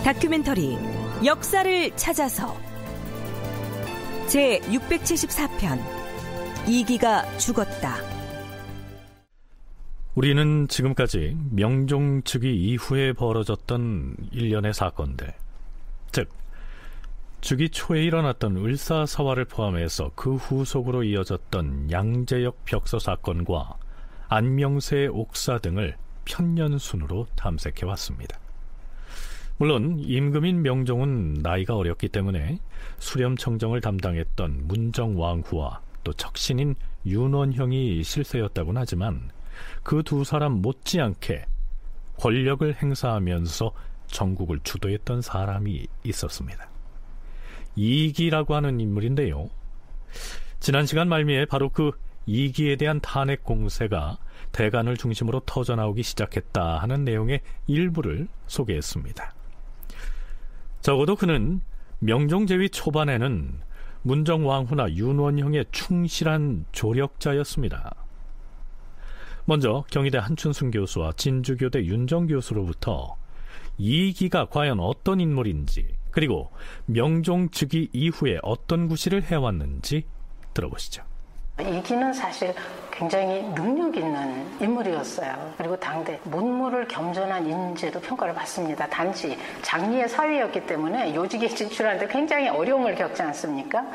다큐멘터리 역사를 찾아서 제674편 이기가 죽었다. 우리는 지금까지 명종 즉위 이후에 벌어졌던 일련의 사건들, 즉 즉위 초에 일어났던 을사사화를 포함해서 그 후속으로 이어졌던 양재역 벽서 사건과 안명세의 옥사 등을 편년순으로 탐색해왔습니다. 물론 임금인 명종은 나이가 어렸기 때문에 수렴청정을 담당했던 문정왕후와 또 척신인 윤원형이 실세였다곤 하지만 그 두 사람 못지않게 권력을 행사하면서 전국을 주도했던 사람이 있었습니다. 이기라고 하는 인물인데요, 지난 시간 말미에 바로 그 이기에 대한 탄핵 공세가 대간을 중심으로 터져나오기 시작했다 하는 내용의 일부를 소개했습니다. 적어도 그는 명종 제위 초반에는 문정왕후나 윤원형의 충실한 조력자였습니다. 먼저 경희대 한춘순 교수와 진주교대 윤정 교수로부터 이기가 과연 어떤 인물인지, 그리고 명종 즉위 이후에 어떤 구실을 해왔는지 들어보시죠. 이기는 사실 굉장히 능력 있는 인물이었어요. 그리고 당대 문무를 겸손한 인재로 평가를 받습니다. 단지 장리의 사위였기 때문에 요직에 진출하는데 굉장히 어려움을 겪지 않습니까?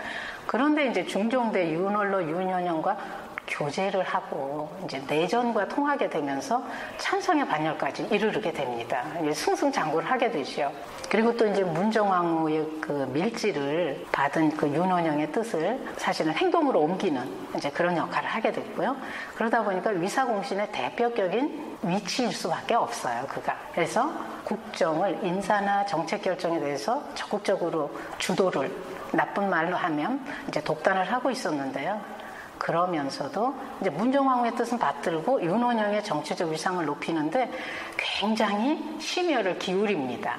그런데 이제 중종대 윤월로 윤현영과 교제를 하고 이제 내전과 통하게 되면서 찬성의 반열까지 이르게 됩니다. 승승장구를 하게 되죠. 그리고 또 이제 문정왕후의 그 밀지를 받은 그 윤원영의 뜻을 사실은 행동으로 옮기는 이제 그런 역할을 하게 됐고요. 그러다 보니까 위사공신의 대표격인 위치일 수밖에 없어요, 그가. 그래서 국정을 인사나 정책 결정에 대해서 적극적으로 주도를, 나쁜 말로 하면 이제 독단을 하고 있었는데요. 그러면서도 이제 문정왕후의 뜻은 받들고 윤원영의 정치적 위상을 높이는데 굉장히 심혈을 기울입니다.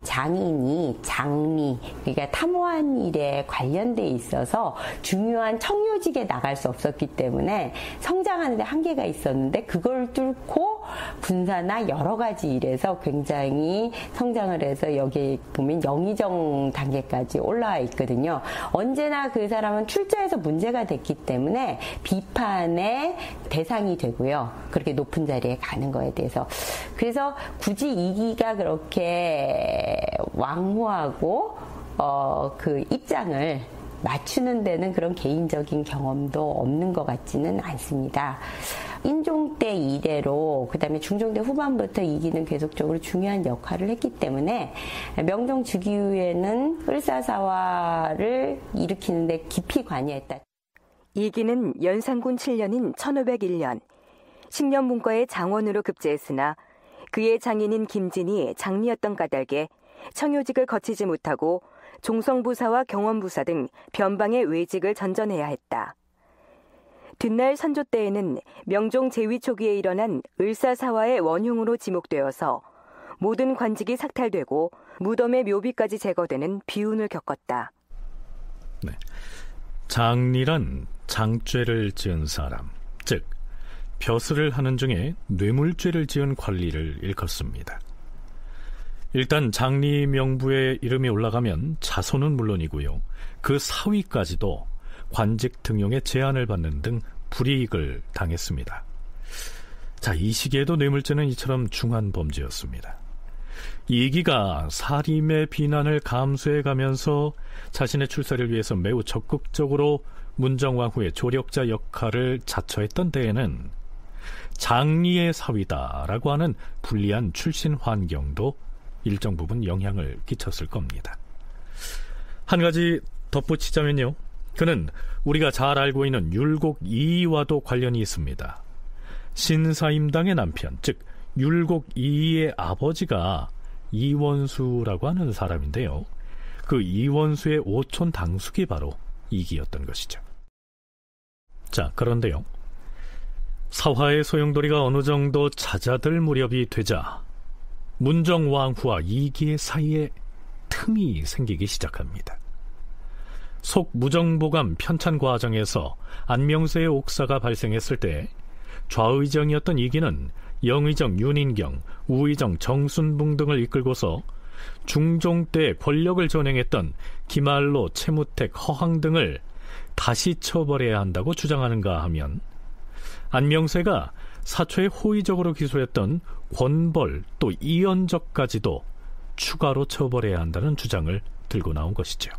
장인이 장리, 그러니까 탐호한 일에 관련돼 있어서 중요한 청요직에 나갈 수 없었기 때문에 성장하는 데 한계가 있었는데, 그걸 뚫고 군사나 여러 가지 일에서 굉장히 성장을 해서 여기 보면 영의정 단계까지 올라와 있거든요. 언제나 그 사람은 출저해서 문제가 됐기 때문에 비판의 대상이 되고요. 그렇게 높은 자리에 가는 거에 대해서. 그래서 굳이 이기가 그렇게 왕후하고 그 입장을 맞추는 데는 그런 개인적인 경험도 없는 것 같지는 않습니다. 인종 때 이래로 그다음에 중종 때 후반부터 이기는 계속적으로 중요한 역할을 했기 때문에 명종 즉위 후에는 을사사화를 일으키는 데 깊이 관여했다. 이기는 연산군 7년인 1501년 식년문과의 장원으로 급제했으나 그의 장인인 김진이 장리였던 까닭에 청요직을 거치지 못하고 종성부사와 경원부사 등 변방의 외직을 전전해야 했다. 뒷날 선조 때에는 명종 제위 초기에 일어난 을사사화의 원흉으로 지목되어서 모든 관직이 삭탈되고 무덤의 묘비까지 제거되는 비운을 겪었다. 네. 장리란 장죄를 지은 사람, 즉 벼슬을 하는 중에 뇌물죄를 지은 관리를 일컫습니다. 일단 장리 명부에 이름이 올라가면 자손은 물론이고요, 그 사위까지도 관직 등용에 제한을 받는 등 불이익을 당했습니다. 자, 이 시기에도 뇌물죄는 이처럼 중한 범죄였습니다. 이기가 사림의 비난을 감수해가면서 자신의 출세를 위해서 매우 적극적으로 문정왕후의 조력자 역할을 자처했던 데에는 장리의 사위다라고 하는 불리한 출신 환경도 일정 부분 영향을 끼쳤을 겁니다. 한 가지 덧붙이자면요, 그는 우리가 잘 알고 있는 율곡 이이와도 관련이 있습니다. 신사임당의 남편, 즉 율곡 이이의 아버지가 이원수라고 하는 사람인데요, 그 이원수의 오촌 당숙이 바로 이기였던 것이죠. 자, 그런데요, 사화의 소용돌이가 어느 정도 잦아들 무렵이 되자 문정왕후와 이기의 사이에 틈이 생기기 시작합니다. 속무정보감 편찬 과정에서 안명세의 옥사가 발생했을 때 좌의정이었던 이기는 영의정 윤인경, 우의정 정순붕 등을 이끌고서 중종 때 권력을 전행했던 기말로, 채무택, 허황 등을 다시 처벌해야 한다고 주장하는가 하면, 안명세가 사초에 호의적으로 기소했던 권벌 또 이연적까지도 추가로 처벌해야 한다는 주장을 들고 나온 것이죠.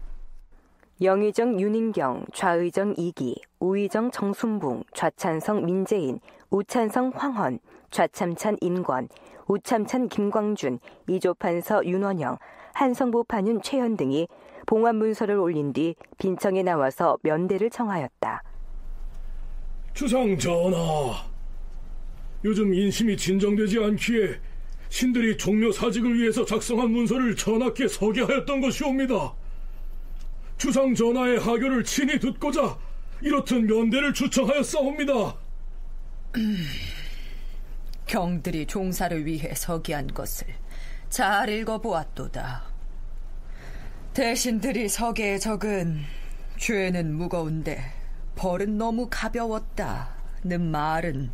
영의정 윤인경, 좌의정 이기, 우의정 정순붕, 좌찬성 민재인, 우찬성 황헌, 좌참찬 인권, 우참찬 김광준, 이조판서 윤원영, 한성부 판윤 최현 등이 봉환문서를 올린 뒤 빈청에 나와서 면대를 청하였다. 주상 전하, 요즘 인심이 진정되지 않기에 신들이 종묘 사직을 위해서 작성한 문서를 전하께 서게하였던 것이옵니다. 주상 전하의 하교를 친히 듣고자 이렇듯 면대를 추청하였사옵니다. 경들이 종사를 위해 서기한 것을 잘 읽어보았도다. 대신들이 서기에 적은 죄는 무거운데 벌은 너무 가벼웠다는 말은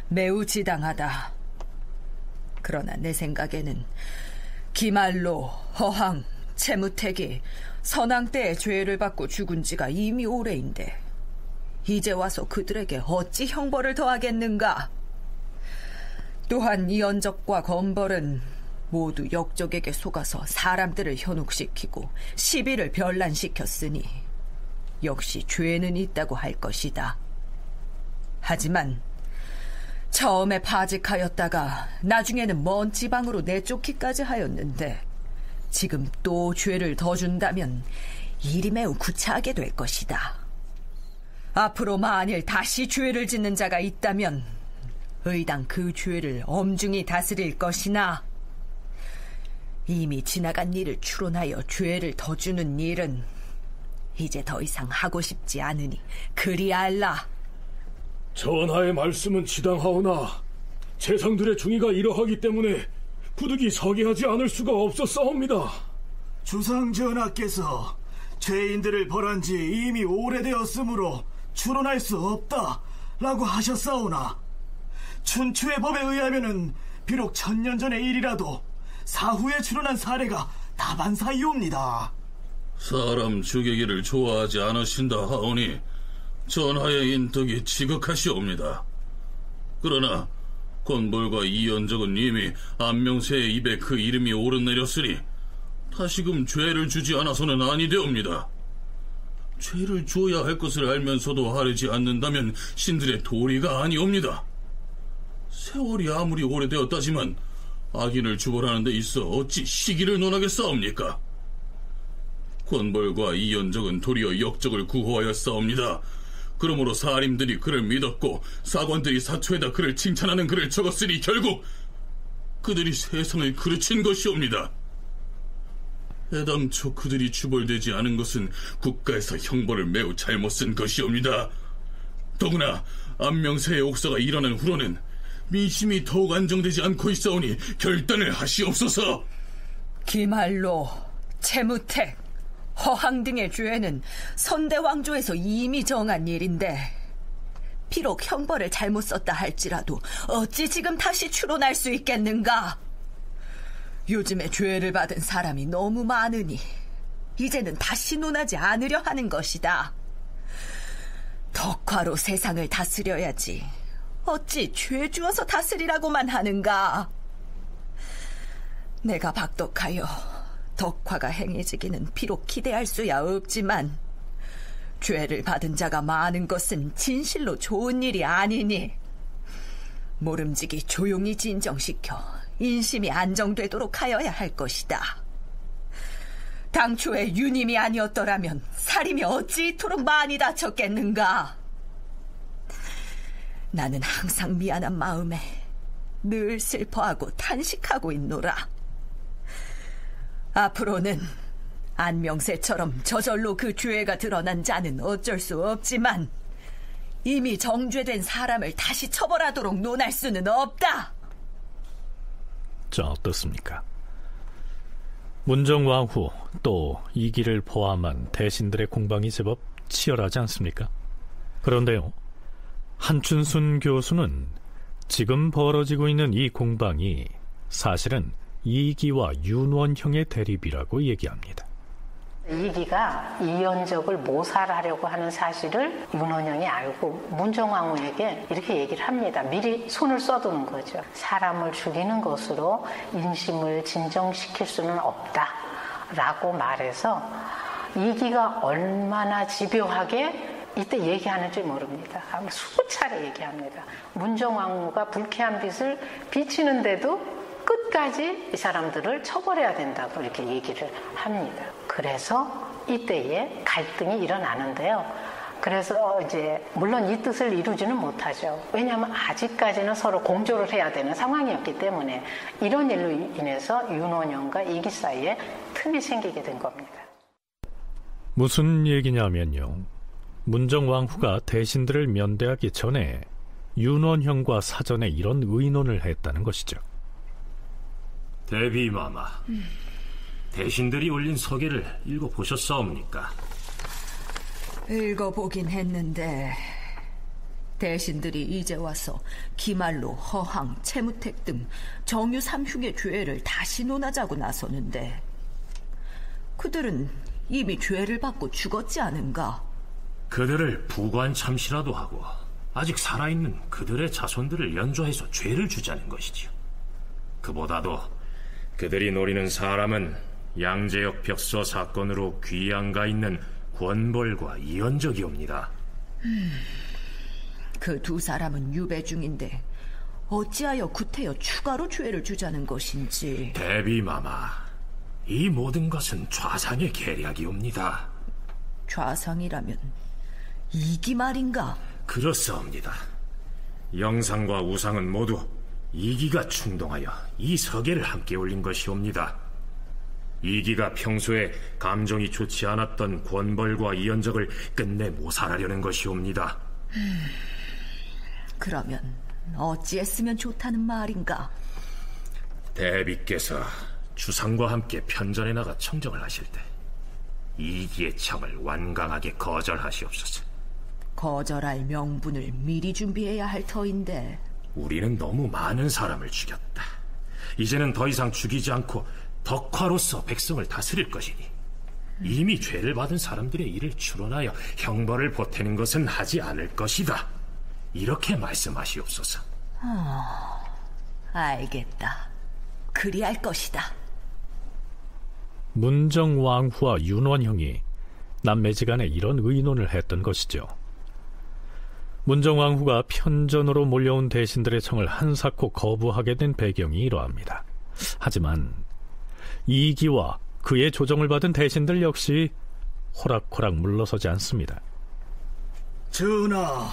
매우 지당하다. 그러나 내 생각에는 기말로, 허황, 채무택이 선왕 때의 죄를 받고 죽은 지가 이미 오래인데 이제 와서 그들에게 어찌 형벌을 더하겠는가? 또한 이연적과 건벌은 모두 역적에게 속아서 사람들을 현혹시키고 시비를 변란시켰으니 역시 죄는 있다고 할 것이다. 하지만 처음에 파직하였다가 나중에는 먼 지방으로 내쫓기까지 하였는데 지금 또 죄를 더 준다면 일이 매우 구차하게 될 것이다. 앞으로 만일 다시 죄를 짓는 자가 있다면 의당 그 죄를 엄중히 다스릴 것이나 이미 지나간 일을 추론하여 죄를 더 주는 일은 이제 더 이상 하고 싶지 않으니 그리 알라. 전하의 말씀은 지당하오나 재상들의 중의가 이러하기 때문에 부득이 서기하지 않을 수가 없었사옵니다. 주상 전하께서 죄인들을 벌한 지 이미 오래되었으므로 추론할 수 없다라고 하셨사오나 춘추의 법에 의하면은 비록 1000년 전의 일이라도 사후에 추론한 사례가 다반사이옵니다. 사람 죽이기를 좋아하지 않으신다 하오니 전하의 인덕이 지극하시옵니다. 그러나 권벌과 이연적은 이미 안명세의 입에 그 이름이 오르내렸으니 다시금 죄를 주지 않아서는 아니되옵니다. 죄를 주어야 할 것을 알면서도 하려지 않는다면 신들의 도리가 아니옵니다. 세월이 아무리 오래되었다지만 악인을 주벌하는 데 있어 어찌 시기를 논하겠사옵니까? 권벌과 이연적은 도리어 역적을 구호하였사옵니다. 그러므로 사림들이 그를 믿었고 사관들이 사초에다 그를 칭찬하는 글을 적었으니 결국 그들이 세상을 그르친 것이옵니다. 애당초 그들이 주벌되지 않은 것은 국가에서 형벌을 매우 잘못 쓴 것이옵니다. 더구나 안명세의 옥사가 일어난 후로는 민심이 더욱 안정되지 않고 있사오니 결단을 하시옵소서. 기말로, 채무택, 허황 등의 죄는 선대왕조에서 이미 정한 일인데 비록 형벌을 잘못 썼다 할지라도 어찌 지금 다시 추론할 수 있겠는가? 요즘에 죄를 받은 사람이 너무 많으니 이제는 다시 논하지 않으려 하는 것이다. 덕화로 세상을 다스려야지 어찌 죄 주어서 다스리라고만 하는가? 내가 박덕하여 덕화가 행해지기는 비록 기대할 수야 없지만 죄를 받은 자가 많은 것은 진실로 좋은 일이 아니니 모름지기 조용히 진정시켜 인심이 안정되도록 하여야 할 것이다. 당초에 유님이 아니었더라면 사림이 어찌 이토록 많이 다쳤겠는가? 나는 항상 미안한 마음에 늘 슬퍼하고 탄식하고 있노라. 앞으로는 안명세처럼 저절로 그 죄가 드러난 자는 어쩔 수 없지만 이미 정죄된 사람을 다시 처벌하도록 논할 수는 없다. 자, 어떻습니까? 문정왕 후 또 이기를 포함한 대신들의 공방이 제법 치열하지 않습니까? 그런데요, 한춘순 교수는 지금 벌어지고 있는 이 공방이 사실은 이기와 윤원형의 대립이라고 얘기합니다. 이기가 이연적을 모살하려고 하는 사실을 윤원형이 알고 문정왕후에게 이렇게 얘기를 합니다. 미리 손을 써두는 거죠. 사람을 죽이는 것으로 인심을 진정시킬 수는 없다라고 말해서 이기가 얼마나 집요하게 이때 얘기하는지 모릅니다. 아마 20차례 얘기합니다. 문정왕후가 불쾌한 빛을 비치는데도 끝까지 이 사람들을 처벌해야 된다고 이렇게 얘기를 합니다. 그래서 이때에 갈등이 일어나는데요. 그래서 이제 물론 이 뜻을 이루지는 못하죠. 왜냐하면 아직까지는 서로 공조를 해야 되는 상황이었기 때문에 이런 일로 인해서 윤원형과 이기 사이에 틈이 생기게 된 겁니다. 무슨 얘기냐면요. 문정왕후가 대신들을 면대하기 전에 윤원형과 사전에 이런 의논을 했다는 것이죠. 대비마마, 대신들이 올린 서계를 읽어보셨사옵니까? 읽어보긴 했는데 대신들이 이제 와서 기말로, 허항, 채무택 등 정유 3흉의 죄를 다시 논하자고 나서는데 그들은 이미 죄를 받고 죽었지 않은가? 그들을 부관 참시라도 하고 아직 살아있는 그들의 자손들을 연좌해서 죄를 주자는 것이지요. 그보다도 그들이 노리는 사람은 양재역 벽서 사건으로 귀양가 있는 권벌과 이연적이옵니다. 그 두 사람은 유배 중인데 어찌하여 구태여 추가로 죄를 주자는 것인지. 대비마마, 이 모든 것은 좌상의 계략이옵니다. 좌상이라면 이기 말인가? 그렇사옵니다. 영상과 우상은 모두 이기가 충동하여 이 서계를 함께 올린 것이옵니다. 이기가 평소에 감정이 좋지 않았던 권벌과 이연적을 끝내 모살하려는 것이옵니다. 그러면 어찌했으면 좋다는 말인가? 대비께서 주상과 함께 편전에 나가 청정을 하실 때 이기의 청을 완강하게 거절하시옵소서. 거절할 명분을 미리 준비해야 할 터인데. 우리는 너무 많은 사람을 죽였다. 이제는 더 이상 죽이지 않고 덕화로서 백성을 다스릴 것이니 이미 죄를 받은 사람들의 일을 추론하여 형벌을 보태는 것은 하지 않을 것이다. 이렇게 말씀하시옵소서. 알겠다. 그리할 것이다. 문정왕후와 윤원형이 남매지간에 이런 의논을 했던 것이죠. 문정왕후가 편전으로 몰려온 대신들의 청을 한사코 거부하게 된 배경이 이러합니다. 하지만 이기와 그의 조정을 받은 대신들 역시 호락호락 물러서지 않습니다. 전하,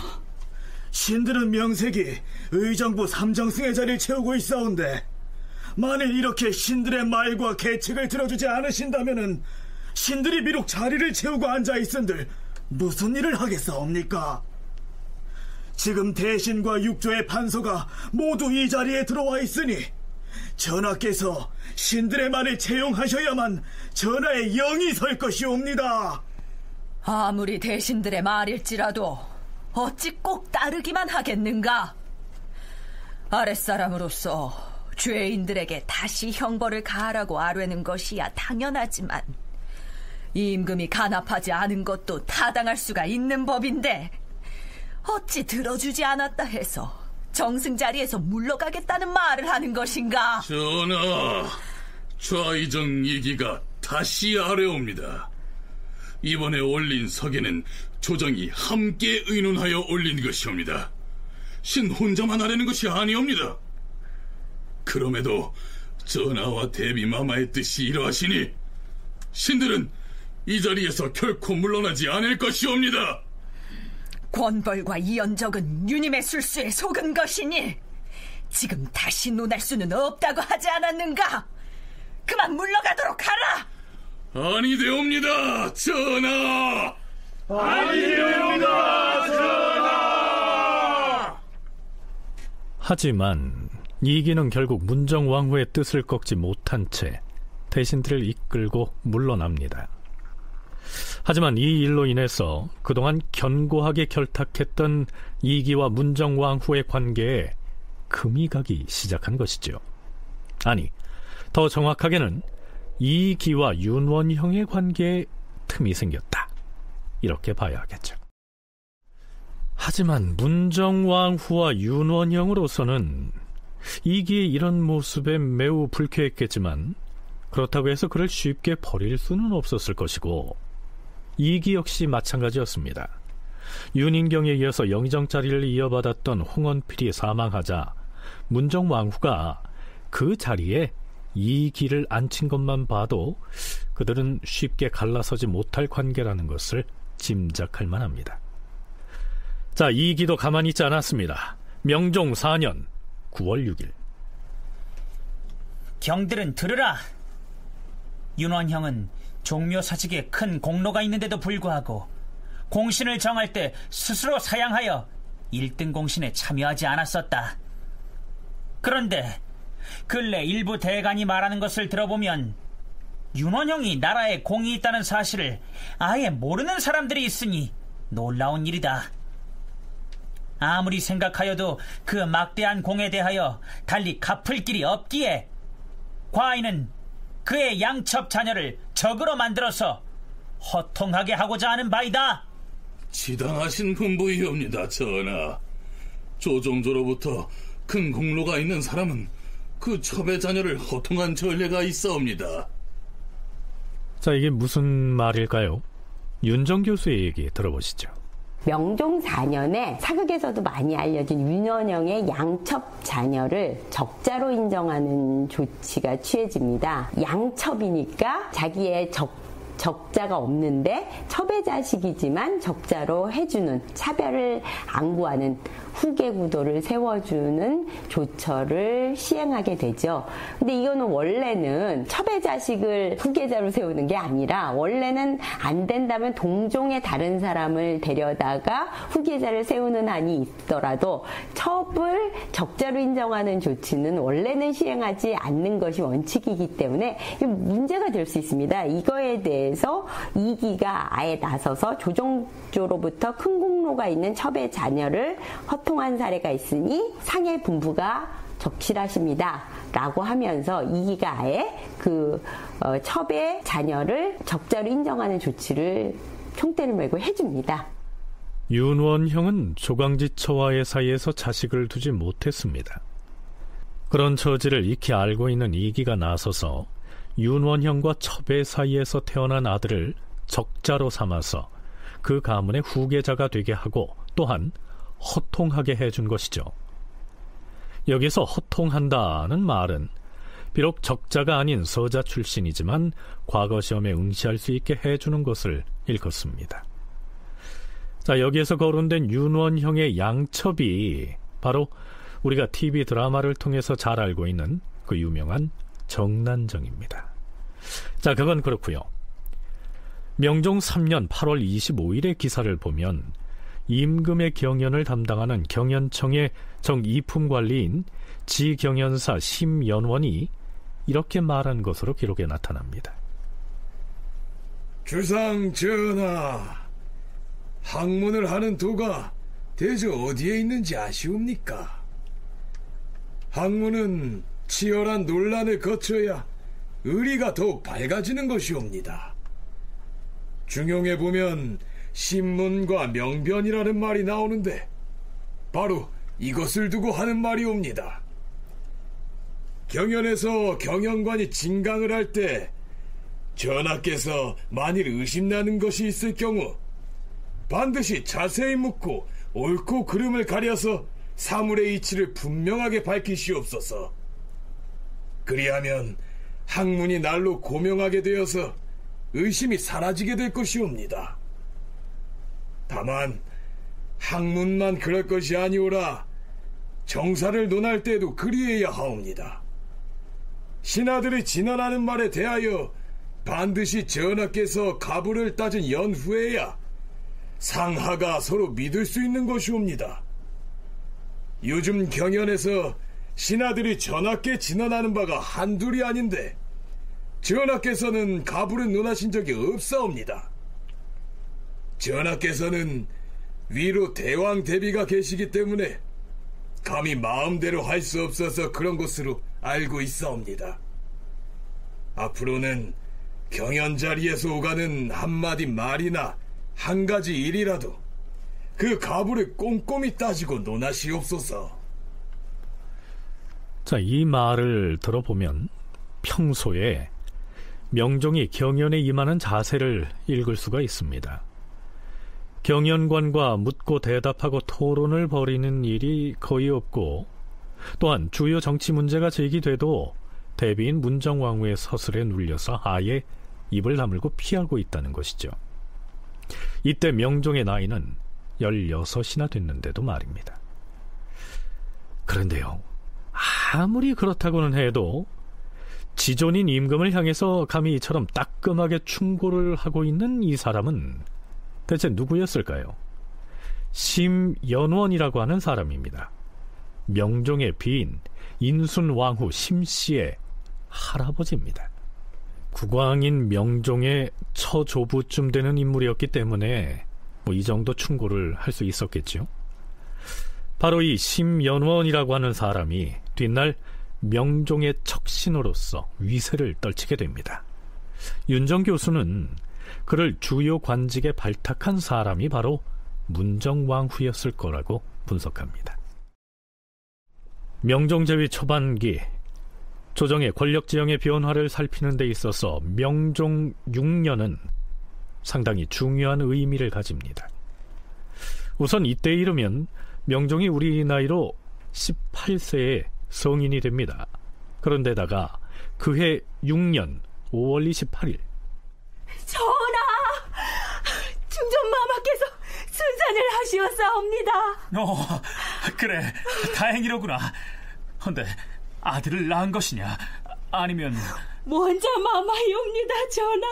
신들은 명색이 의정부 삼정승의 자리를 채우고 있사온데 만일 이렇게 신들의 말과 계책을 들어주지 않으신다면은 신들이 비록 자리를 채우고 앉아있은들 무슨 일을 하겠사옵니까? 지금 대신과 육조의 판서가 모두 이 자리에 들어와 있으니 전하께서 신들의 말을 채용하셔야만 전하의 영이 설 것이옵니다. 아무리 대신들의 말일지라도 어찌 꼭 따르기만 하겠는가? 아랫사람으로서 죄인들에게 다시 형벌을 가하라고 아뢰는 것이야 당연하지만 임금이 간합하지 않은 것도 타당할 수가 있는 법인데 어찌 들어주지 않았다 해서 정승자리에서 물러가겠다는 말을 하는 것인가? 전하, 좌의정 이기가 다시 아뢰옵니다. 이번에 올린 서계는 조정이 함께 의논하여 올린 것이옵니다. 신 혼자만 아뢰는 것이 아니옵니다. 그럼에도 전하와 대비마마의 뜻이 이러하시니 신들은 이 자리에서 결코 물러나지 않을 것이옵니다. 권벌과 이연적은 유님의 술수에 속은 것이니 지금 다시 논할 수는 없다고 하지 않았는가? 그만 물러가도록 하라. 아니되옵니다, 전하. 아니되옵니다, 전하. 하지만 이기는 결국 문정왕후의 뜻을 꺾지 못한 채 대신들을 이끌고 물러납니다. 하지만 이 일로 인해서 그동안 견고하게 결탁했던 이기와 문정왕후의 관계에 금이 가기 시작한 것이죠. 아니, 더 정확하게는 이기와 윤원형의 관계에 틈이 생겼다, 이렇게 봐야 하겠죠. 하지만 문정왕후와 윤원형으로서는 이기의 이런 모습에 매우 불쾌했겠지만 그렇다고 해서 그를 쉽게 버릴 수는 없었을 것이고, 이기 역시 마찬가지였습니다. 윤인경에 이어서 영의정 자리를 이어받았던 홍원필이 사망하자 문정왕후가 그 자리에 이기를 앉힌 것만 봐도 그들은 쉽게 갈라서지 못할 관계라는 것을 짐작할 만합니다. 자, 이기도 가만히 있지 않았습니다. 명종 4년 9월 6일. 경들은 들으라. 윤원형은 종묘사직에 큰 공로가 있는데도 불구하고 공신을 정할 때 스스로 사양하여 1등 공신에 참여하지 않았었다. 그런데 근래 일부 대간이 말하는 것을 들어보면 윤원형이 나라에 공이 있다는 사실을 아예 모르는 사람들이 있으니 놀라운 일이다. 아무리 생각하여도 그 막대한 공에 대하여 달리 갚을 길이 없기에 과인은 그의 양첩 자녀를 적으로 만들어서 허통하게 하고자 하는 바이다. 지당하신 분부이옵니다, 전하. 조종조로부터 큰 공로가 있는 사람은 그 첩의 자녀를 허통한 전례가 있사옵니다. 자, 이게 무슨 말일까요? 윤정 교수의 얘기 들어보시죠. 명종 4년에 사극에서도 많이 알려진 윤원형의 양첩 자녀를 적자로 인정하는 조치가 취해집니다. 양첩이니까 자기의 적자가 없는데 첩의 자식이지만 적자로 해주는, 차별을 안구하는 후계 구도를 세워주는 조처를 시행하게 되죠. 근데 이거는 원래는 첩의 자식을 후계자로 세우는 게 아니라, 원래는 안 된다면 동종의 다른 사람을 데려다가 후계자를 세우는 한이 있더라도 첩을 적자로 인정하는 조치는 원래는 시행하지 않는 것이 원칙이기 때문에 문제가 될 수 있습니다. 이거에 대해서 이기가 아예 나서서 조종조로부터 큰 공로가 있는 첩의 자녀를 허통한 사례가 있으니 상해 분부가 적실하십니다 라고 하면서 이기가 아예 그 첩의 자녀를 적자로 인정하는 조치를 총대를 메고 해줍니다. 윤원형은 조광지처와의 사이에서 자식을 두지 못했습니다. 그런 처지를 익히 알고 있는 이기가 나서서 윤원형과 첩의 사이에서 태어난 아들을 적자로 삼아서 그 가문의 후계자가 되게 하고 또한 허통하게 해준 것이죠. 여기서 허통한다는 말은 비록 적자가 아닌 서자 출신이지만 과거 시험에 응시할 수 있게 해주는 것을 일컫습니다. 자, 여기에서 거론된 윤원형의 양첩이 바로 우리가 TV 드라마를 통해서 잘 알고 있는 그 유명한 정난정입니다. 자, 그건 그렇고요. 명종 3년 8월 25일의 기사를 보면 임금의 경연을 담당하는 경연청의 정이품관리인 지경연사 심연원이 이렇게 말한 것으로 기록에 나타납니다. 주상 전하, 학문을 하는 도가 대저 어디에 있는지 아시옵니까? 학문은 치열한 논란을 거쳐야 의리가 더욱 밝아지는 것이옵니다. 중용에 보면 신문과 명변이라는 말이 나오는데 바로 이것을 두고 하는 말이옵니다. 경연에서 경연관이 진강을 할 때 전하께서 만일 의심나는 것이 있을 경우 반드시 자세히 묻고 옳고 그름을 가려서 사물의 이치를 분명하게 밝히시옵소서. 그리하면 학문이 날로 고명하게 되어서 의심이 사라지게 될 것이옵니다. 다만 학문만 그럴 것이 아니오라 정사를 논할 때에도 그리해야 하옵니다. 신하들이 진언하는 말에 대하여 반드시 전하께서 가부를 따진 연후에야 상하가 서로 믿을 수 있는 것이옵니다. 요즘 경연에서 신하들이 전하께 진언하는 바가 한둘이 아닌데 전하께서는 가부를 논하신 적이 없사옵니다. 전하께서는 위로 대왕 대비가 계시기 때문에 감히 마음대로 할 수 없어서 그런 것으로 알고 있사옵니다. 앞으로는 경연 자리에서 오가는 한마디 말이나 한 가지 일이라도 그 가부를 꼼꼼히 따지고 논하시옵소서. 자, 이 말을 들어보면 평소에 명종이 경연에 임하는 자세를 읽을 수가 있습니다. 경연관과 묻고 대답하고 토론을 벌이는 일이 거의 없고, 또한 주요 정치 문제가 제기돼도 대비인 문정왕후의 서술에 눌려서 아예 입을 다물고 피하고 있다는 것이죠. 이때 명종의 나이는 16이나 됐는데도 말입니다. 그런데요, 아무리 그렇다고는 해도 지존인 임금을 향해서 감히 이처럼 따끔하게 충고를 하고 있는 이 사람은 대체 누구였을까요? 심연원이라고 하는 사람입니다. 명종의 비인 인순왕후 심씨의 할아버지입니다. 국왕인 명종의 처조부쯤 되는 인물이었기 때문에 이 정도 충고를 할 수 있었겠죠. 바로 이 심연원이라고 하는 사람이 뒷날 명종의 척신으로서 위세를 떨치게 됩니다. 윤정 교수는 그를 주요 관직에 발탁한 사람이 바로 문정왕후였을 거라고 분석합니다. 명종 제위 초반기 조정의 권력지형의 변화를 살피는 데 있어서 명종 6년은 상당히 중요한 의미를 가집니다. 우선 이때에 이르면 명종이 우리 나이로 18세에 성인이 됩니다. 그런데다가 그해 6년 5월 28일 전하! 중전마마께서 순산을 하시었사옵니다. 그래, 다행이로구나. 헌데 아들을 낳은 것이냐? 아니면... 원자마마이옵니다, 전하.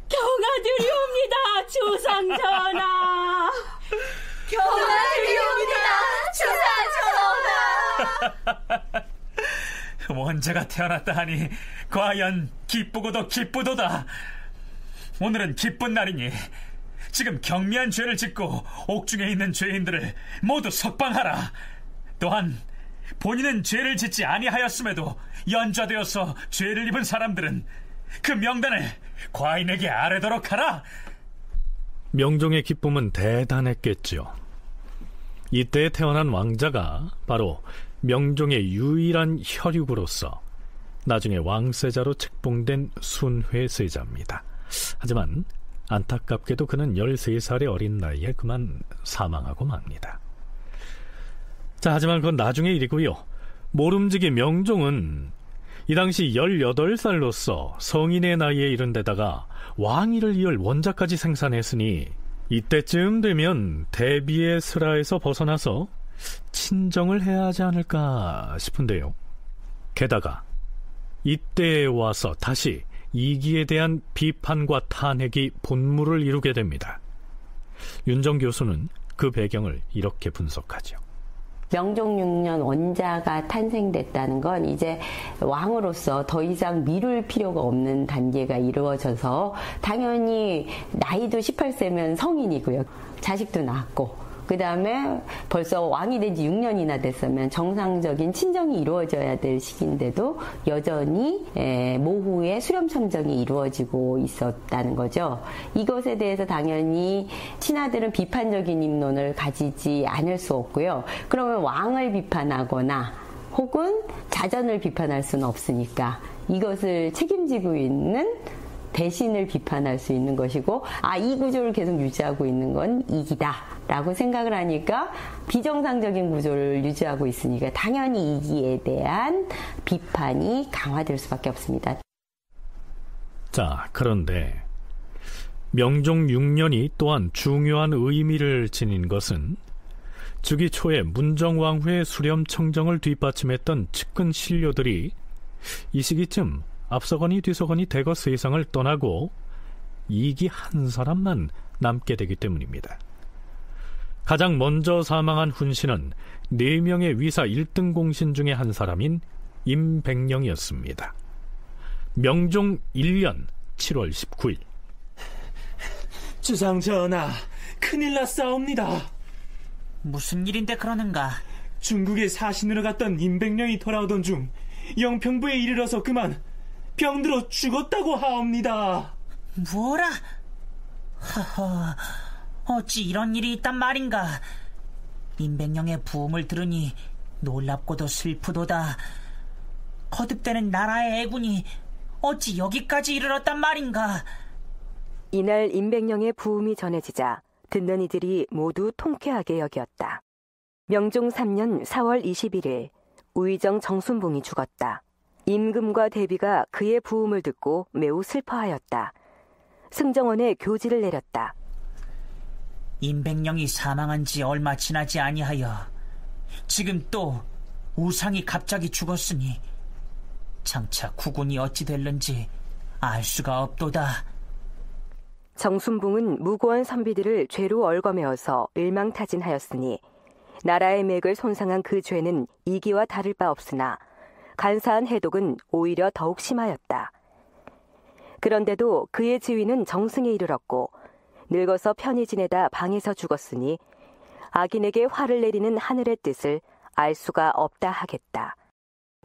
경아들이옵니다, 주상 전하. 경아들이옵니다, 주상 전하. 원자가 태어났다 하니 과연 기쁘고도 기쁘도다. 오늘은 기쁜 날이니 지금 경미한 죄를 짓고 옥중에 있는 죄인들을 모두 석방하라. 또한 본인은 죄를 짓지 아니하였음에도 연좌되어서 죄를 입은 사람들은 그 명단을 과인에게 아뢰도록 하라. 명종의 기쁨은 대단했겠죠. 이때 태어난 왕자가 바로 명종의 유일한 혈육으로서 나중에 왕세자로 책봉된 순회세자입니다. 하지만 안타깝게도 그는 13살의 어린 나이에 그만 사망하고 맙니다. 자, 하지만 그건 나중의 일이고요. 모름지기 명종은 이 당시 18살로서 성인의 나이에 이른 데다가 왕위를 이을 원자까지 생산했으니 이때쯤 되면 대비의 슬하에서 벗어나서 친정을 해야 하지 않을까 싶은데요. 게다가 이때에 와서 다시 이기에 대한 비판과 탄핵이 본물을 이루게 됩니다. 윤정 교수는 그 배경을 이렇게 분석하죠. 명종 6년 원자가 탄생됐다는 건 이제 왕으로서 더 이상 미룰 필요가 없는 단계가 이루어져서 당연히 나이도 18세면 성인이고요. 자식도 낳았고 그 다음에 벌써 왕이 된 지 6년이나 됐으면 정상적인 친정이 이루어져야 될 시기인데도 여전히 모후의 수렴청정이 이루어지고 있었다는 거죠. 이것에 대해서 당연히 신하들은 비판적인 입론을 가지지 않을 수 없고요. 그러면 왕을 비판하거나 혹은 자전을 비판할 수는 없으니까 이것을 책임지고 있는 대신을 비판할 수 있는 것이고, 이 구조를 계속 유지하고 있는 건 이기다 라고 생각을 하니까 비정상적인 구조를 유지하고 있으니까 당연히 이기에 대한 비판이 강화될 수밖에 없습니다. 자, 그런데 명종 6년이 또한 중요한 의미를 지닌 것은 즉위 초에 문정왕후의 수렴청정을 뒷받침했던 측근 신료들이 이 시기쯤 앞서거니 뒤서거니 대거 세상을 떠나고 이기 한 사람만 남게 되기 때문입니다. 가장 먼저 사망한 훈신은 4명의 위사 1등 공신 중에 한 사람인 임백령이었습니다. 명종 1년 7월 19일 주상전하, 큰일 났사옵니다. 무슨 일인데 그러는가? 중국에 사신으로 갔던 임백령이 돌아오던 중 영평부에 이르러서 그만 병들어 죽었다고 하옵니다. 뭐라? 허허, 어찌 이런 일이 있단 말인가? 임백령의 부음을 들으니 놀랍고도 슬프도다. 거듭되는 나라의 애군이 어찌 여기까지 이르렀단 말인가? 이날 임백령의 부음이 전해지자 듣는 이들이 모두 통쾌하게 여겼다. 명종 3년 4월 21일 우의정 정순봉이 죽었다. 임금과 대비가 그의 부음을 듣고 매우 슬퍼하였다. 승정원에 교지를 내렸다. 임백령이 사망한 지 얼마 지나지 아니하여 지금 또 우상이 갑자기 죽었으니 장차 국운이 어찌 될는지 알 수가 없도다. 정순봉은 무고한 선비들을 죄로 얽어매어서 일망타진하였으니 나라의 맥을 손상한 그 죄는 이기와 다를 바 없으나 간사한 해독은 오히려 더욱 심하였다. 그런데도 그의 지위는 정승에 이르렀고 늙어서 편히 지내다 방에서 죽었으니 악인에게 화를 내리는 하늘의 뜻을 알 수가 없다 하겠다.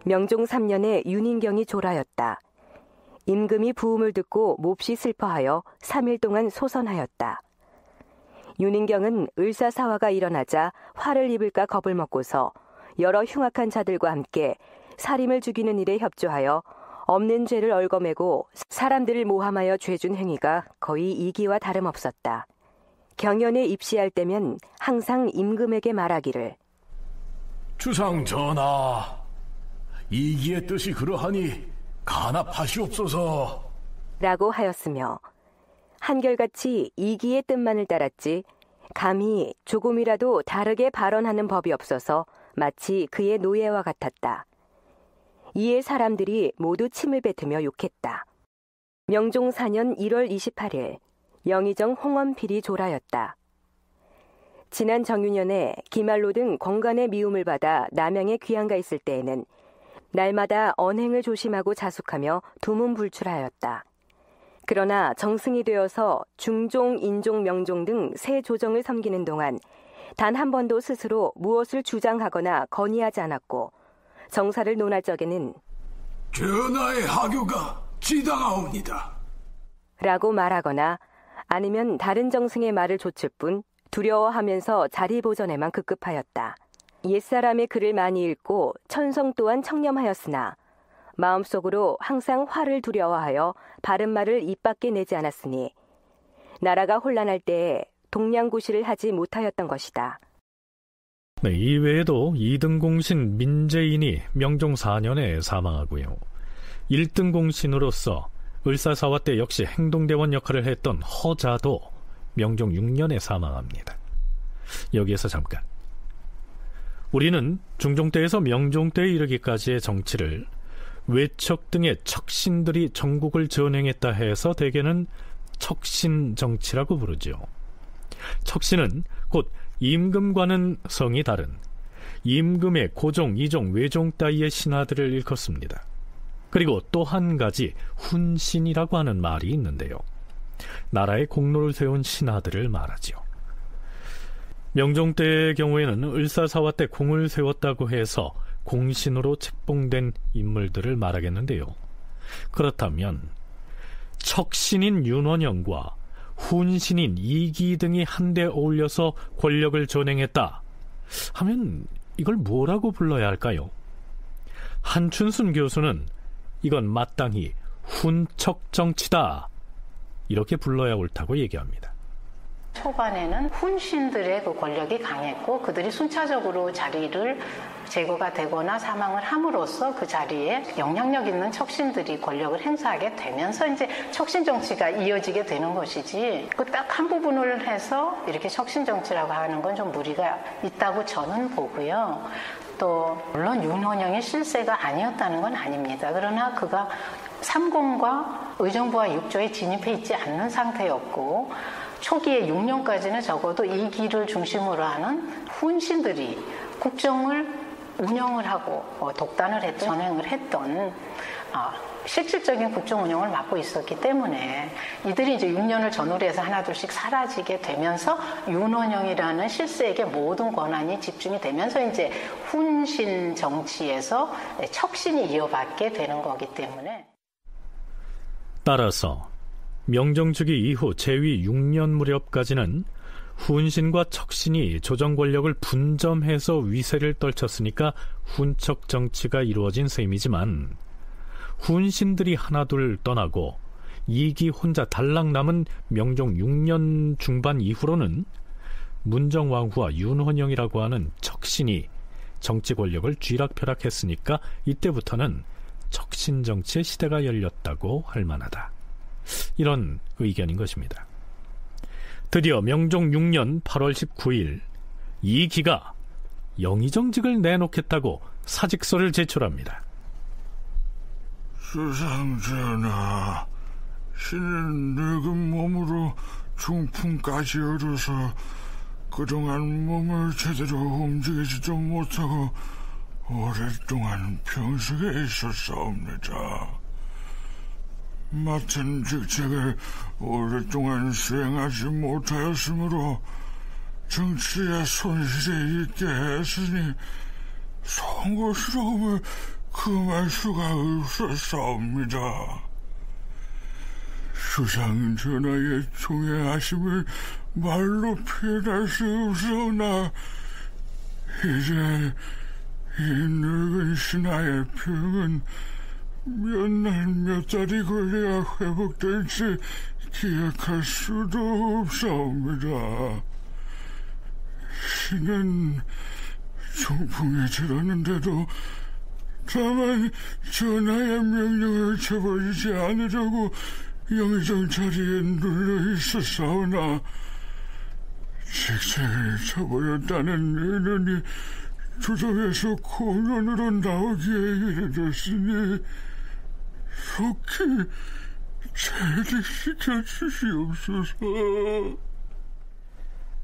명종 3년에 윤인경이 졸하였다. 임금이 부음을 듣고 몹시 슬퍼하여 3일 동안 소선하였다. 윤인경은 을사사화가 일어나자 화를 입을까 겁을 먹고서 여러 흉악한 자들과 함께 살인을 죽이는 일에 협조하여 없는 죄를 얽어매고 사람들을 모함하여 죄준 행위가 거의 이기와 다름없었다. 경연에 입시할 때면 항상 임금에게 말하기를 주상 전하, 이기의 뜻이 그러하니 간합하시옵소서 라고 하였으며 한결같이 이기의 뜻만을 따랐지 감히 조금이라도 다르게 발언하는 법이 없어서 마치 그의 노예와 같았다. 이에 사람들이 모두 침을 뱉으며 욕했다. 명종 4년 1월 28일 영의정 홍원필이 졸하였다. 지난 정유년에 기말로 등 권간의 미움을 받아 남양에 귀양가 있을 때에는 날마다 언행을 조심하고 자숙하며 두문불출하였다. 그러나 정승이 되어서 중종, 인종, 명종 등 세 조정을 섬기는 동안 단 한 번도 스스로 무엇을 주장하거나 건의하지 않았고 정사를 논할 적에는 전하의 하교가 지당하옵니다 라고 말하거나 아니면 다른 정승의 말을 좇을 뿐 두려워하면서 자리 보전에만 급급하였다. 옛사람의 글을 많이 읽고 천성 또한 청렴하였으나 마음속으로 항상 화를 두려워하여 바른 말을 입 밖에 내지 않았으니 나라가 혼란할 때에 동량구시를 하지 못하였던 것이다. 네, 이외에도 2등 공신 민재인이 명종 4년에 사망하고요. 1등 공신으로서 을사사화 때 역시 행동대원 역할을 했던 허자도 명종 6년에 사망합니다. 여기에서 잠깐. 우리는 중종 때에서 명종 때에 이르기까지의 정치를 외척 등의 척신들이 전국을 전행했다 해서 대개는 척신정치라고 부르죠. 척신은 곧 임금과는 성이 다른 임금의 고종, 이종, 외종 따위의 신하들을 일컫습니다. 그리고 또 한 가지 훈신이라고 하는 말이 있는데요. 나라의 공로를 세운 신하들을 말하죠. 명종 때의 경우에는 을사사화 때 공을 세웠다고 해서 공신으로 책봉된 인물들을 말하겠는데요. 그렇다면 척신인 윤원영과 훈신인 이기 등이 한데 어울려서 권력을 전행했다 하면 이걸 뭐라고 불러야 할까요? 한춘순 교수는 이건 마땅히 훈척정치다 이렇게 불러야 옳다고 얘기합니다. 초반에는 훈신들의 그 권력이 강했고 그들이 순차적으로 자리를 제거가 되거나 사망을 함으로써 그 자리에 영향력 있는 척신들이 권력을 행사하게 되면서 이제 척신 정치가 이어지게 되는 것이지 그 딱 한 부분을 해서 이렇게 척신 정치라고 하는 건 좀 무리가 있다고 저는 보고요. 또 물론 윤원영이 실세가 아니었다는 건 아닙니다. 그러나 그가 삼공과 의정부와 육조에 진입해 있지 않는 상태였고 초기에 6년까지는 적어도 이 길을 중심으로 하는 훈신들이 국정을 운영을 하고 독단을 했던 전행을 했던 실질적인 국정 운영을 맡고 있었기 때문에 이들이 이제 6년을 전후로 해서 하나둘씩 사라지게 되면서 윤원영이라는 실세에게 모든 권한이 집중이 되면서 이제 훈신 정치에서 척신이 이어받게 되는 거기 때문에 따라서 명정주기 이후 제위 6년 무렵까지는 훈신과 척신이 조정 권력을 분점해서 위세를 떨쳤으니까 훈척 정치가 이루어진 셈이지만, 훈신들이 하나둘 떠나고 이기 혼자 달랑 남은 명종 6년 중반 이후로는 문정왕후와 윤헌영이라고 하는 척신이 정치 권력을 쥐락펴락했으니까 이때부터는 척신 정치의 시대가 열렸다고 할 만하다. 이런 의견인 것입니다. 드디어 명종 6년 8월 19일 이기가 영의정직을 내놓겠다고 사직서를 제출합니다. 주상전하, 신은 늙은 몸으로 중풍까지 얻어서 그동안 몸을 제대로 움직이지도 못하고 오랫동안 병석에 있었사옵니다. 맡은 직책을 오랫동안 수행하지 못하였으므로 정치에 손실이 있게 했으니 송구스러움을 금할 수가 없었사옵니다. 수상 전하의 총애하심을 말로 표현할 수 없사오나 이제 이 늙은 신하의 병은 몇 날 몇 달이 걸려야 회복될지 기약할 수도 없사옵니다. 신은 중풍에 들었는데도 다만 전하의 명령을 저버리지 않으려고 영의정 자리에 눌러 있었사오나 직책을 저버렸다는 의논이 조정에서 공론으로 나오기에 이르렀으니 속히 재직시켜 주시옵소서.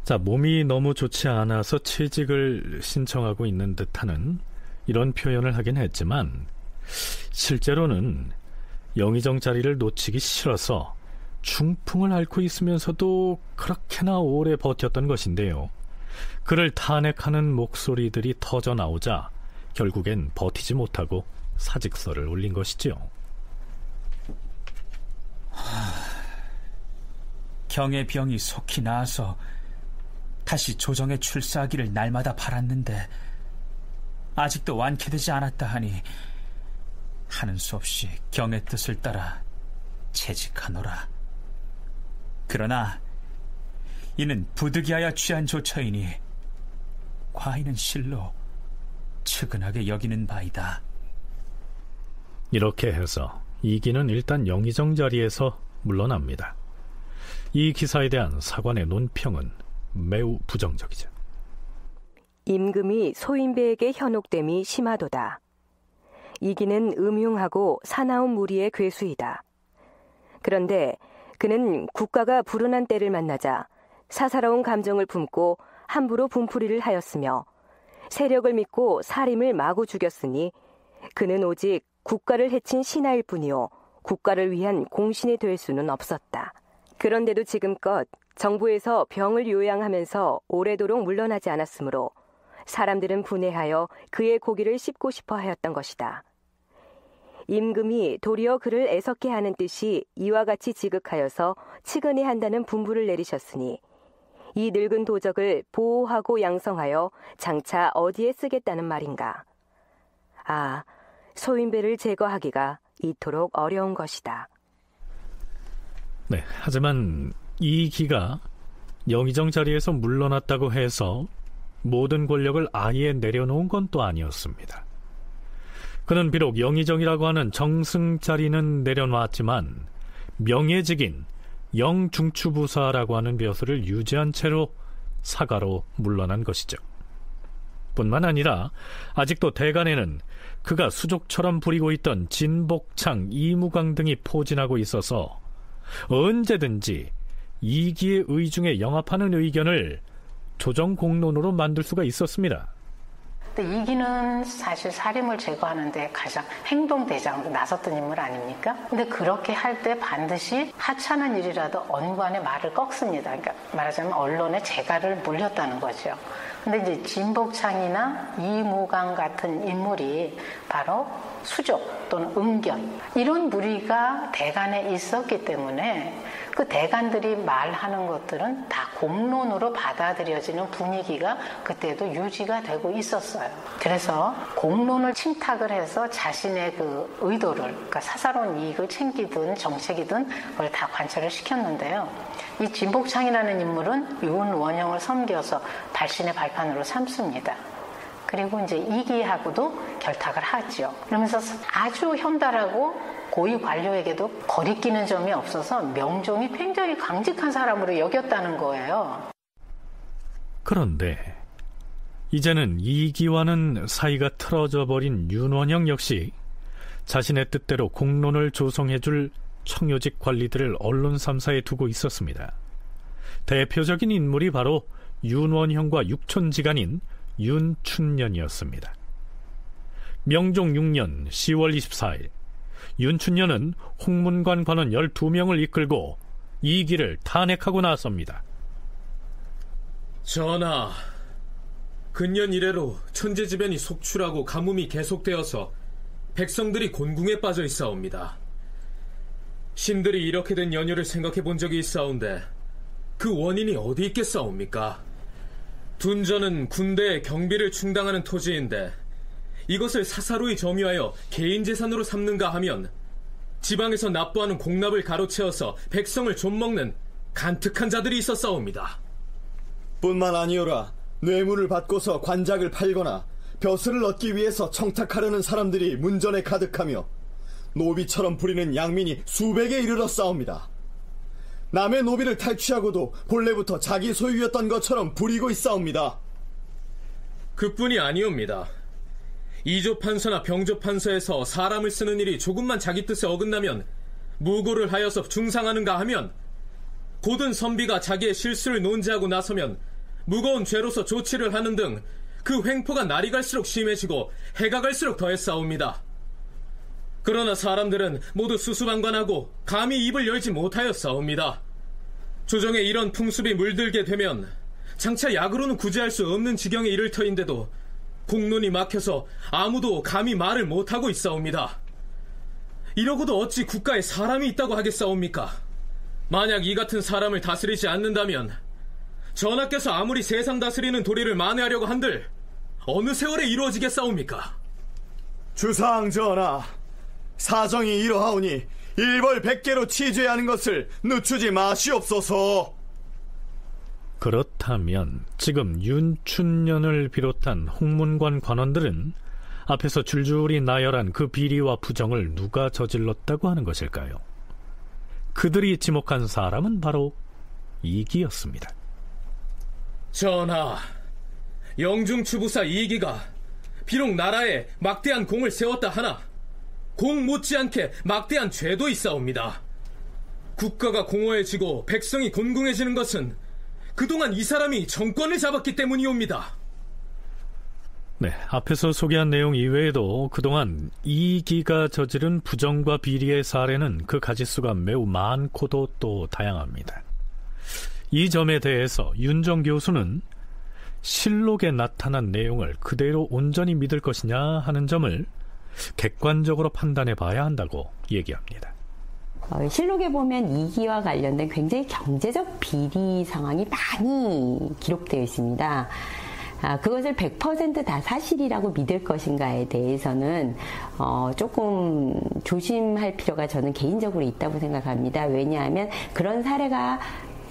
자, 몸이 너무 좋지 않아서 채직을 신청하고 있는 듯하는 이런 표현을 하긴 했지만, 실제로는 영의정 자리를 놓치기 싫어서 중풍을 앓고 있으면서도 그렇게나 오래 버텼던 것인데요. 그를 탄핵하는 목소리들이 터져 나오자 결국엔 버티지 못하고 사직서를 올린 것이죠. 경의 병이 속히 나아서 다시 조정에 출사하기를 날마다 바랐는데 아직도 완쾌되지 않았다 하니 하는 수 없이 경의 뜻을 따라 채직하노라. 그러나 이는 부득이하여 취한 조처이니 과인은 실로 측은하게 여기는 바이다. 이렇게 해서 이기는 일단 영의정 자리에서 물러납니다. 이 기사에 대한 사관의 논평은 매우 부정적이죠. 임금이 소인배에게 현혹됨이 심하도다. 이기는 음흉하고 사나운 무리의 괴수이다. 그런데 그는 국가가 불운한 때를 만나자 사사로운 감정을 품고 함부로 분풀이를 하였으며 세력을 믿고 사림을 마구 죽였으니 그는 오직 국가를 해친 신하일 뿐이요 국가를 위한 공신이 될 수는 없었다. 그런데도 지금껏 정부에서 병을 요양하면서 오래도록 물러나지 않았으므로 사람들은 분해하여 그의 고기를 씹고 싶어 하였던 것이다. 임금이 도리어 그를 애석해 하는 뜻이 이와 같이 지극하여서 측은히 한다는 분부를 내리셨으니 이 늙은 도적을 보호하고 양성하여 장차 어디에 쓰겠다는 말인가. 아, 소인배를 제거하기가 이토록 어려운 것이다. 네, 하지만 이기가 영의정 자리에서 물러났다고 해서 모든 권력을 아예 내려놓은 건 또 아니었습니다. 그는 비록 영의정이라고 하는 정승 자리는 내려놨지만 명예직인 영중추부사라고 하는 벼슬을 유지한 채로 사가로 물러난 것이죠. 뿐만 아니라 아직도 대간에는 그가 수족처럼 부리고 있던 진복창, 이무강 등이 포진하고 있어서 언제든지 이기의 의중에 영합하는 의견을 조정 공론으로 만들 수가 있었습니다. 근데 이기는 사실 사림을 제거하는데 가장 행동대장으로 나섰던 인물 아닙니까? 근데 그렇게 할 때 반드시 하찮은 일이라도 언관의 말을 꺾습니다. 그러니까 말하자면 언론에 재갈을 물렸다는 거죠. 근데 이제 진복창이나 이무강 같은 인물이 바로 수족 또는 은견 이런 무리가 대간에 있었기 때문에 그 대간들이 말하는 것들은 다 공론으로 받아들여지는 분위기가 그때도 유지가 되고 있었어요. 그래서 공론을 침탁을 해서 자신의 그 의도를, 그러니까 사사로운 이익을 챙기든 정책이든 그걸 다 관철을 시켰는데요. 이 진복창이라는 인물은 윤원영을 섬겨서 발신의 발판으로 삼습니다. 그리고 이제 이기하고도 결탁을 하죠. 그러면서 아주 현달하고 고위 관료에게도 거리끼는 점이 없어서 명종이 굉장히 강직한 사람으로 여겼다는 거예요. 그런데 이제는 이기와는 사이가 틀어져 버린 윤원영 역시 자신의 뜻대로 공론을 조성해줄 청요직 관리들을 언론 3사에 두고 있었습니다. 대표적인 인물이 바로 윤원형과 육촌지간인 윤춘년이었습니다. 명종 6년 10월 24일 윤춘년은 홍문관 관원 12명을 이끌고 이기를 탄핵하고 나섭니다. 전하, 근년 이래로 천재지변이 속출하고 가뭄이 계속되어서 백성들이 곤궁에 빠져 있사옵니다. 신들이 이렇게 된 연유를 생각해 본 적이 있사온데 그 원인이 어디 있겠사옵니까? 둔전은 군대의 경비를 충당하는 토지인데 이것을 사사로이 점유하여 개인 재산으로 삼는가 하면 지방에서 납부하는 공납을 가로채어서 백성을 좀먹는 간특한 자들이 있었사옵니다. 뿐만 아니오라, 뇌물을 받고서 관작을 팔거나 벼슬을 얻기 위해서 청탁하려는 사람들이 문전에 가득하며 노비처럼 부리는 양민이 수백에 이르렀사옵니다. 남의 노비를 탈취하고도 본래부터 자기 소유였던 것처럼 부리고 있사옵니다. 그뿐이 아니옵니다. 이조판서나 병조판서에서 사람을 쓰는 일이 조금만 자기 뜻에 어긋나면 무고를 하여서 중상하는가 하면 고든 선비가 자기의 실수를 논지하고 나서면 무거운 죄로서 조치를 하는 등 그 횡포가 날이 갈수록 심해지고 해가 갈수록 더했사옵니다. 그러나 사람들은 모두 수수방관하고 감히 입을 열지 못하였사옵니다. 조정에 이런 풍습이 물들게 되면 장차 약으로는 구제할 수 없는 지경에 이를 터인데도 공론이 막혀서 아무도 감히 말을 못하고 있사옵니다. 이러고도 어찌 국가에 사람이 있다고 하겠사옵니까? 만약 이 같은 사람을 다스리지 않는다면 전하께서 아무리 세상 다스리는 도리를 만회하려고 한들 어느 세월에 이루어지겠사옵니까? 주상 전하, 사정이 이러하오니 일벌 100개로 치죄하는 것을 늦추지 마시옵소서. 그렇다면 지금 윤춘년을 비롯한 홍문관 관원들은 앞에서 줄줄이 나열한 그 비리와 부정을 누가 저질렀다고 하는 것일까요? 그들이 지목한 사람은 바로 이기였습니다. 전하, 영중추부사 이기가 비록 나라에 막대한 공을 세웠다 하나 공 못지않게 막대한 죄도 있사옵니다. 국가가 공허해지고 백성이 곤궁해지는 것은 그동안 이 사람이 정권을 잡았기 때문이옵니다. 네, 앞에서 소개한 내용 이외에도 그동안 이기가 저지른 부정과 비리의 사례는 그 가지수가 매우 많고도 또 다양합니다. 이 점에 대해서 윤정 교수는 실록에 나타난 내용을 그대로 온전히 믿을 것이냐 하는 점을 객관적으로 판단해 봐야 한다고 얘기합니다. 실록에 보면 이기와 관련된 굉장히 경제적 비리 상황이 많이 기록되어 있습니다. 그것을 100% 다 사실이라고 믿을 것인가에 대해서는 조금 조심할 필요가 저는 개인적으로 있다고 생각합니다. 왜냐하면 그런 사례가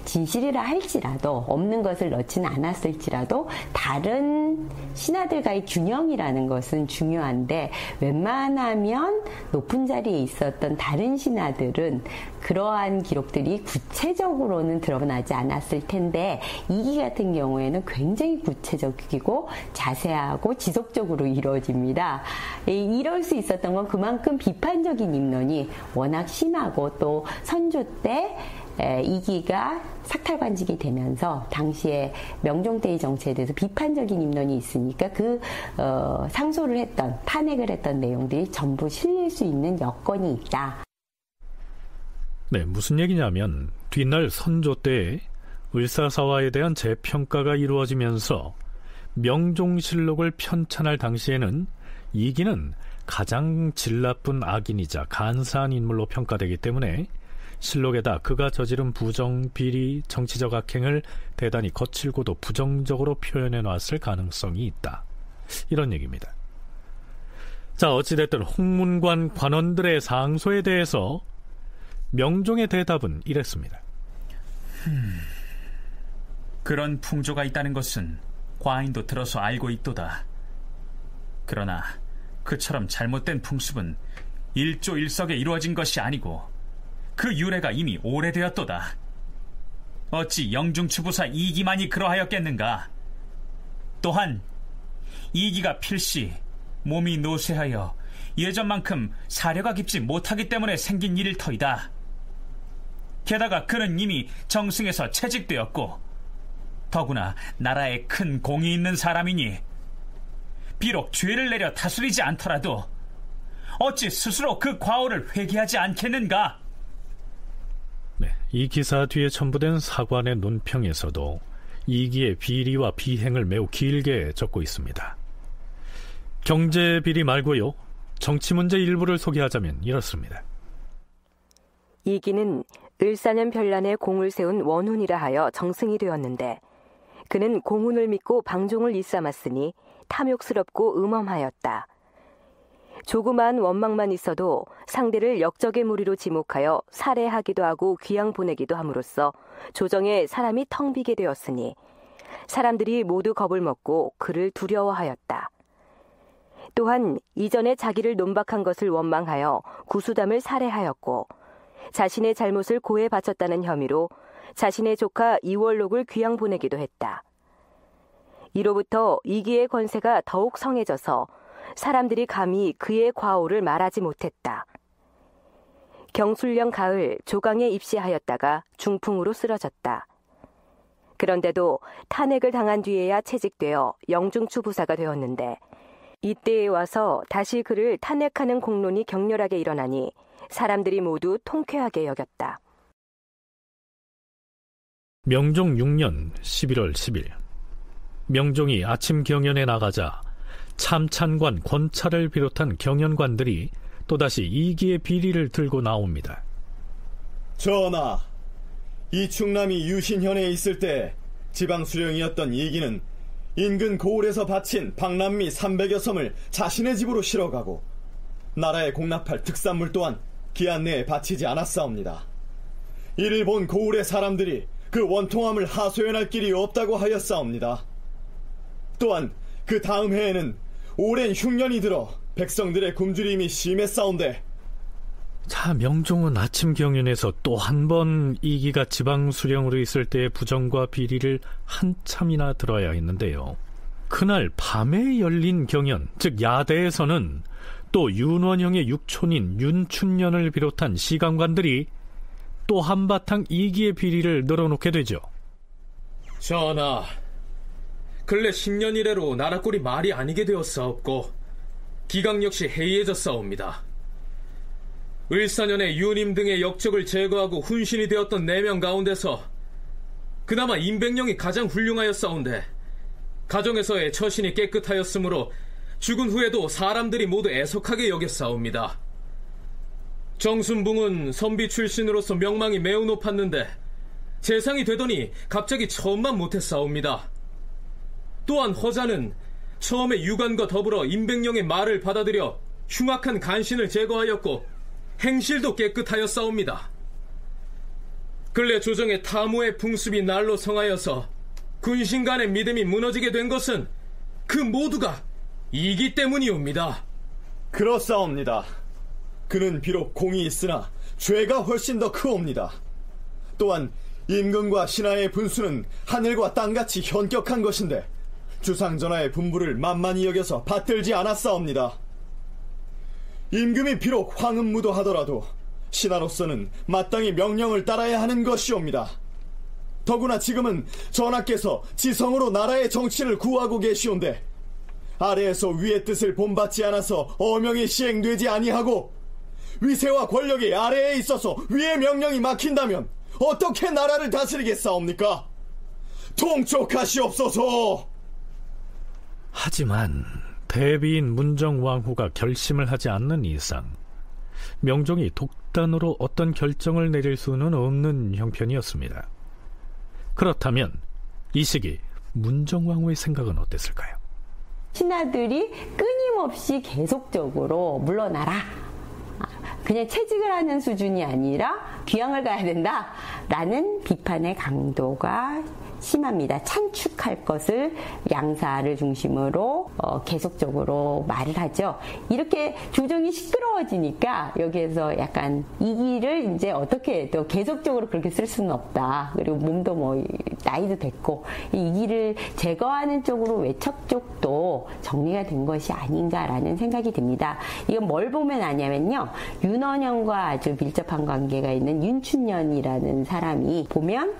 진실이라 할지라도, 없는 것을 넣지는 않았을지라도 다른 신하들과의 균형이라는 것은 중요한데, 웬만하면 높은 자리에 있었던 다른 신하들은 그러한 기록들이 구체적으로는 드러나지 않았을 텐데, 이기 같은 경우에는 굉장히 구체적이고 자세하고 지속적으로 이루어집니다. 이럴 수 있었던 건 그만큼 비판적인 입론이 워낙 심하고, 또 선조 때 이기가 삭탈관직이 되면서 당시에 명종때의 정치에 대해서 비판적인 입론이 있으니까 상소를 했던, 탄핵을 했던 내용들이 전부 실릴 수 있는 여건이 있다. 네, 무슨 얘기냐면 뒷날 선조 때 을사사화에 대한 재평가가 이루어지면서 명종실록을 편찬할 당시에는 이기는 가장 질 나쁜 악인이자 간사한 인물로 평가되기 때문에 실록에다 그가 저지른 부정, 비리, 정치적 악행을 대단히 거칠고도 부정적으로 표현해 놨을 가능성이 있다. 이런 얘기입니다. 자, 어찌됐든 홍문관 관원들의 상소에 대해서 명종의 대답은 이랬습니다. 그런 풍조가 있다는 것은 과인도 들어서 알고 있도다. 그러나 그처럼 잘못된 풍습은 일조일석에 이루어진 것이 아니고 그 유래가 이미 오래되었도다. 어찌 영중추부사 이기만이 그러하였겠는가? 또한 이기가 필시 몸이 노쇠하여 예전만큼 사려가 깊지 못하기 때문에 생긴 일일 터이다. 게다가 그는 이미 정승에서 채직되었고 더구나 나라에 큰 공이 있는 사람이니 비록 죄를 내려 다스리지 않더라도 어찌 스스로 그 과오를 회개하지 않겠는가? 네, 이 기사 뒤에 첨부된 사관의 논평에서도 이기의 비리와 비행을 매우 길게 적고 있습니다. 경제 비리 말고요, 정치 문제 일부를 소개하자면 이렇습니다. 이기는 을사년 별난에 공을 세운 원훈이라 하여 정승이 되었는데 그는 공훈을 믿고 방종을 일삼았으니 탐욕스럽고 음험하였다. 조그마한 원망만 있어도 상대를 역적의 무리로 지목하여 살해하기도 하고 귀양 보내기도 함으로써 조정에 사람이 텅 비게 되었으니 사람들이 모두 겁을 먹고 그를 두려워하였다. 또한 이전에 자기를 논박한 것을 원망하여 구수담을 살해하였고 자신의 잘못을 고해 바쳤다는 혐의로 자신의 조카 이월록을 귀양 보내기도 했다. 이로부터 이기의 권세가 더욱 성해져서 사람들이 감히 그의 과오를 말하지 못했다. 경술령 가을 조강에 입시하였다가 중풍으로 쓰러졌다. 그런데도 탄핵을 당한 뒤에야 채직되어 영중추부사가 되었는데 이때에 와서 다시 그를 탄핵하는 공론이 격렬하게 일어나니 사람들이 모두 통쾌하게 여겼다. 명종 6년 11월 10일 명종이 아침 경연에 나가자 참찬관, 권찰을 비롯한 경연관들이 또다시 이기의 비리를 들고 나옵니다. 전하, 이 충남이 유신현에 있을 때 지방수령이었던 이기는 인근 고을에서 바친 박람미 300여 섬을 자신의 집으로 실어가고 나라에 공납할 특산물 또한 기한 내에 바치지 않았사옵니다. 이를 본 고을의 사람들이 그 원통함을 하소연할 길이 없다고 하였사옵니다. 또한 그 다음 해에는 오랜 흉년이 들어 백성들의 굶주림이 심했사온데. 자, 명종은 아침 경연에서 또 한 번 이기가 지방수령으로 있을 때의 부정과 비리를 한참이나 들어야 했는데요. 그날 밤에 열린 경연, 즉 야대에서는 또 윤원형의 육촌인 윤춘년을 비롯한 시강관들이 또 한바탕 이기의 비리를 늘어놓게 되죠. 전하, 근래 10년 이래로 나라꼴이 말이 아니게 되었사옵고 기강 역시 해이해졌사옵니다. 을사년에 유님 등의 역적을 제거하고 훈신이 되었던 4명 가운데서 그나마 임백령이 가장 훌륭하였사온데 가정에서의 처신이 깨끗하였으므로 죽은 후에도 사람들이 모두 애석하게 여겼사옵니다. 정순붕은 선비 출신으로서 명망이 매우 높았는데 재상이 되더니 갑자기 처음만 못했사옵니다. 또한 허자는 처음에 유관과 더불어 임백령의 말을 받아들여 흉악한 간신을 제거하였고 행실도 깨끗하였사옵니다. 근래 조정의 탐호의 풍습이 날로 성하여서 군신 간의 믿음이 무너지게 된 것은 그 모두가 이기 때문이옵니다. 그렇사옵니다. 그는 비록 공이 있으나 죄가 훨씬 더 크옵니다. 또한 임금과 신하의 분수는 하늘과 땅같이 현격한 것인데 주상전하의 분부를 만만히 여겨서 받들지 않았사옵니다. 임금이 비록 황음무도하더라도 신하로서는 마땅히 명령을 따라야 하는 것이옵니다. 더구나 지금은 전하께서 지성으로 나라의 정치를 구하고 계시온데 아래에서 위의 뜻을 본받지 않아서 어명이 시행되지 아니하고 위세와 권력이 아래에 있어서 위의 명령이 막힌다면 어떻게 나라를 다스리겠사옵니까? 통촉하시옵소서. 하지만 대비인 문정왕후가 결심을 하지 않는 이상 명종이 독단으로 어떤 결정을 내릴 수는 없는 형편이었습니다. 그렇다면 이 시기 문정왕후의 생각은 어땠을까요? 신하들이 끊임없이 계속적으로 물러나라, 그냥 채직을 하는 수준이 아니라 귀향을 가야 된다라는 비판의 강도가 심합니다. 찬축할 것을 양사를 중심으로 계속적으로 말을 하죠. 이렇게 조정이 시끄러워지니까 여기에서 약간 이 길을 이제 어떻게 또 계속적으로 그렇게 쓸 수는 없다. 그리고 몸도 뭐 나이도 됐고 이 길을 제거하는 쪽으로 외척 쪽도 정리가 된 것이 아닌가라는 생각이 듭니다. 이건 뭘 보면 아냐면요, 윤원영과 아주 밀접한 관계가 있는 윤춘년이라는 사람이 보면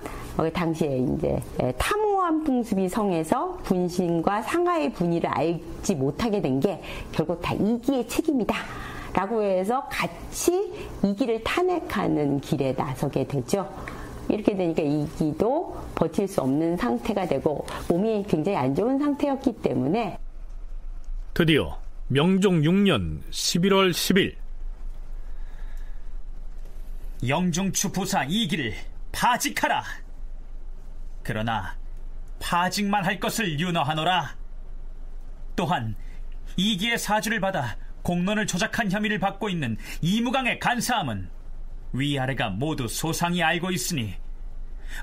당시에 이제 탐호한 풍습이 성에서 분신과 상하의 분위를 알지 못하게 된 게 결국 다 이기의 책임이다 라고 해서 같이 이기를 탄핵하는 길에 나서게 되죠. 이렇게 되니까 이기도 버틸 수 없는 상태가 되고 몸이 굉장히 안 좋은 상태였기 때문에 드디어 명종 6년 11월 10일 영중추 부사 이기를 파직하라. 그러나 파직만 할 것을 윤허하노라. 또한 이기의 사주를 받아 공론을 조작한 혐의를 받고 있는 이무강의 간사함은 위아래가 모두 소상히 알고 있으니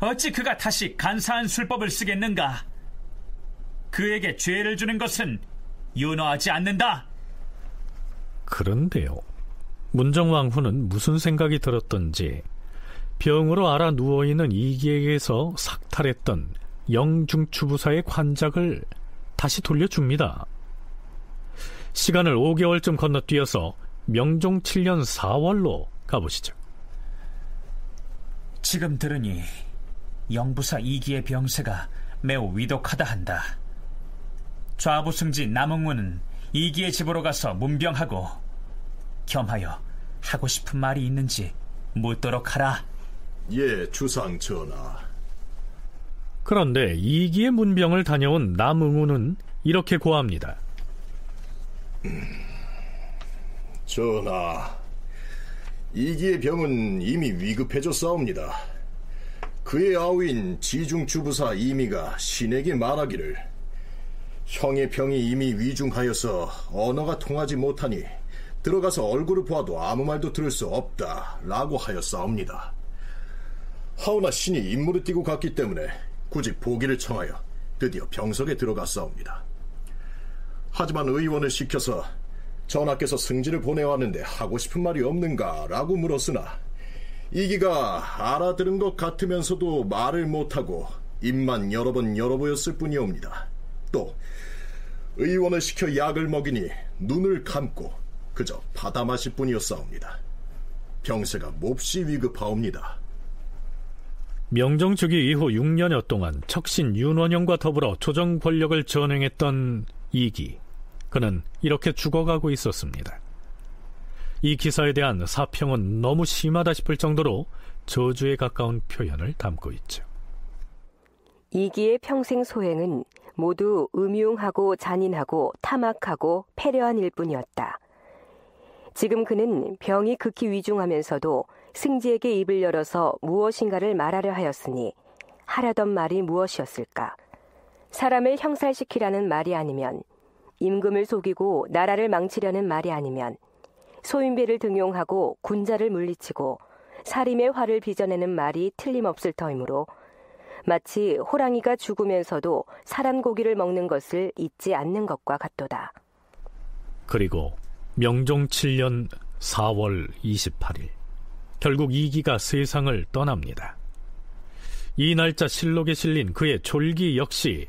어찌 그가 다시 간사한 술법을 쓰겠는가. 그에게 죄를 주는 것은 윤허하지 않는다. 그런데요, 문정왕후는 무슨 생각이 들었던지 병으로 앓아 누워있는 이기에게서 삭탈했던 영중추부사의 관작을 다시 돌려줍니다. 시간을 5개월쯤 건너뛰어서 명종 7년 4월로 가보시죠. 지금 들으니 영부사 이기의 병세가 매우 위독하다 한다. 좌부승지 남응무는 이기의 집으로 가서 문병하고 겸하여 하고 싶은 말이 있는지 묻도록 하라. 예, 주상 전하. 그런데 이기의 문병을 다녀온 남응우는 이렇게 고합니다. 전하, 이기의 병은 이미 위급해졌사옵니다. 그의 아우인 지중주부사 이미가 신에게 말하기를 형의 병이 이미 위중하여서 언어가 통하지 못하니 들어가서 얼굴을 보아도 아무 말도 들을 수 없다 라고 하였사옵니다. 하오나 신이 임무를 띄고 갔기 때문에 굳이 보기를 청하여 드디어 병석에 들어갔사옵니다. 하지만 의원을 시켜서 전하께서 승지를 보내왔는데 하고 싶은 말이 없는가 라고 물었으나 이기가 알아들은 것 같으면서도 말을 못하고 입만 여러 번 열어보였을 뿐이옵니다. 또 의원을 시켜 약을 먹이니 눈을 감고 그저 받아 마실 뿐이었사옵니다. 병세가 몹시 위급하옵니다. 명종 즉위 이후 6년여 동안 척신 윤원영과 더불어 조정 권력을 전횡했던 이기, 그는 이렇게 죽어가고 있었습니다. 이 기사에 대한 사평은 너무 심하다 싶을 정도로 저주에 가까운 표현을 담고 있죠. 이기의 평생 소행은 모두 음흉하고 잔인하고 탐악하고 패려한 일뿐이었다. 지금 그는 병이 극히 위중하면서도 승지에게 입을 열어서 무엇인가를 말하려 하였으니 하려던 말이 무엇이었을까? 사람을 형살시키라는 말이 아니면, 임금을 속이고 나라를 망치려는 말이 아니면, 소인배를 등용하고 군자를 물리치고 살인의 화를 빚어내는 말이 틀림없을 터이므로 마치 호랑이가 죽으면서도 사람 고기를 먹는 것을 잊지 않는 것과 같도다. 그리고 명종 7년 4월 28일 결국 이기가 세상을 떠납니다. 이 날짜 실록에 실린 그의 졸기 역시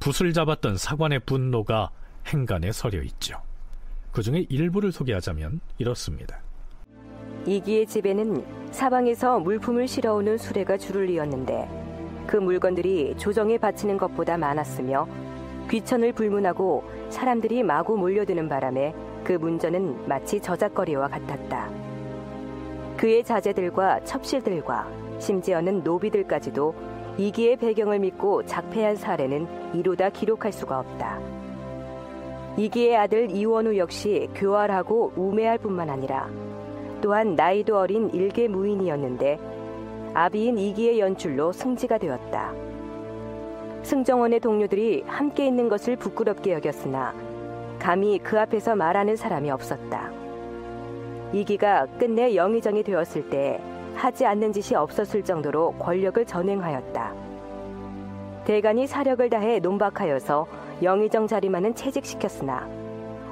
붓을 잡았던 사관의 분노가 행간에 서려 있죠. 그 중에 일부를 소개하자면 이렇습니다. 이기의 집에는 사방에서 물품을 실어오는 수레가 줄을 이었는데 그 물건들이 조정에 바치는 것보다 많았으며 귀천을 불문하고 사람들이 마구 몰려드는 바람에 그 문전은 마치 저작거리와 같았다. 그의 자제들과 첩실들과 심지어는 노비들까지도 이기의 배경을 믿고 작패한 사례는 이루다 기록할 수가 없다. 이기의 아들 이원우 역시 교활하고 우매할 뿐만 아니라 또한 나이도 어린 일개 무인이었는데 아비인 이기의 연출로 승지가 되었다. 승정원의 동료들이 함께 있는 것을 부끄럽게 여겼으나 감히 그 앞에서 말하는 사람이 없었다. 이기가 끝내 영의정이 되었을 때 하지 않는 짓이 없었을 정도로 권력을 전횡하였다. 대간이 사력을 다해 논박하여서 영의정 자리만은 채직시켰으나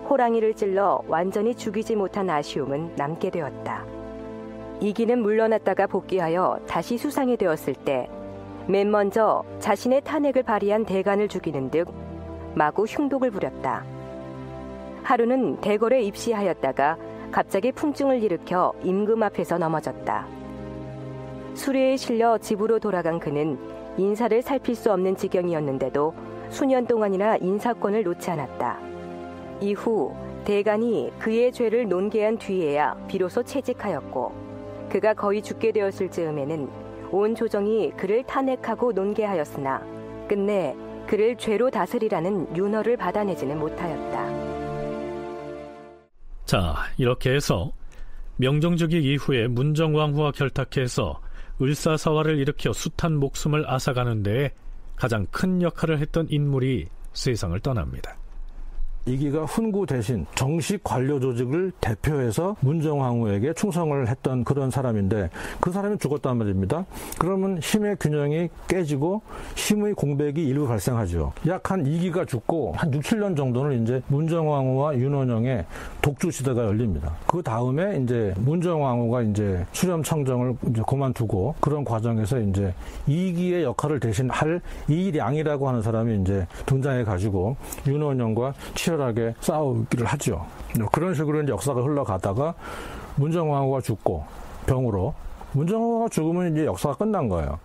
호랑이를 찔러 완전히 죽이지 못한 아쉬움은 남게 되었다. 이기는 물러났다가 복귀하여 다시 수상이 되었을 때 맨 먼저 자신의 탄핵을 발의한 대간을 죽이는 듯 마구 흉독을 부렸다. 하루는 대궐에 입시하였다가 갑자기 풍증을 일으켜 임금 앞에서 넘어졌다. 수레에 실려 집으로 돌아간 그는 인사를 살필 수 없는 지경이었는데도 수년 동안이나 인사권을 놓지 않았다. 이후 대간이 그의 죄를 논개한 뒤에야 비로소 채직하였고 그가 거의 죽게 되었을 즈음에는 온 조정이 그를 탄핵하고 논개하였으나 끝내 그를 죄로 다스리라는 윤허를 받아내지는 못하였다. 자, 이렇게 해서 명종주기 이후에 문정왕후와 결탁해서 을사사화를 일으켜 숱한 목숨을 앗아가는 데에 가장 큰 역할을 했던 인물이 세상을 떠납니다. 이기가 훈구 대신 정식 관료 조직을 대표해서 문정왕후에게 충성을 했던 그런 사람인데 그 사람이 죽었단 말입니다. 그러면 힘의 균형이 깨지고 힘의 공백이 일부 발생하죠. 약 한 2기가 죽고 한 6, 7년 정도는 이제 문정왕후와 윤원영의 독주 시대가 열립니다. 그 다음에 이제 문정왕후가 이제 수렴청정을 이제 그만두고 그런 과정에서 이제 2기의 역할을 대신할 이량이라고 하는 사람이 이제 등장해 가지고 윤원영과 치열하게 싸우기를 하죠. 그런 식으로 이제 역사가 흘러가다가 문정왕후가 죽고 병으로 문정왕후가 죽으면 이제 역사가 끝난 거예요.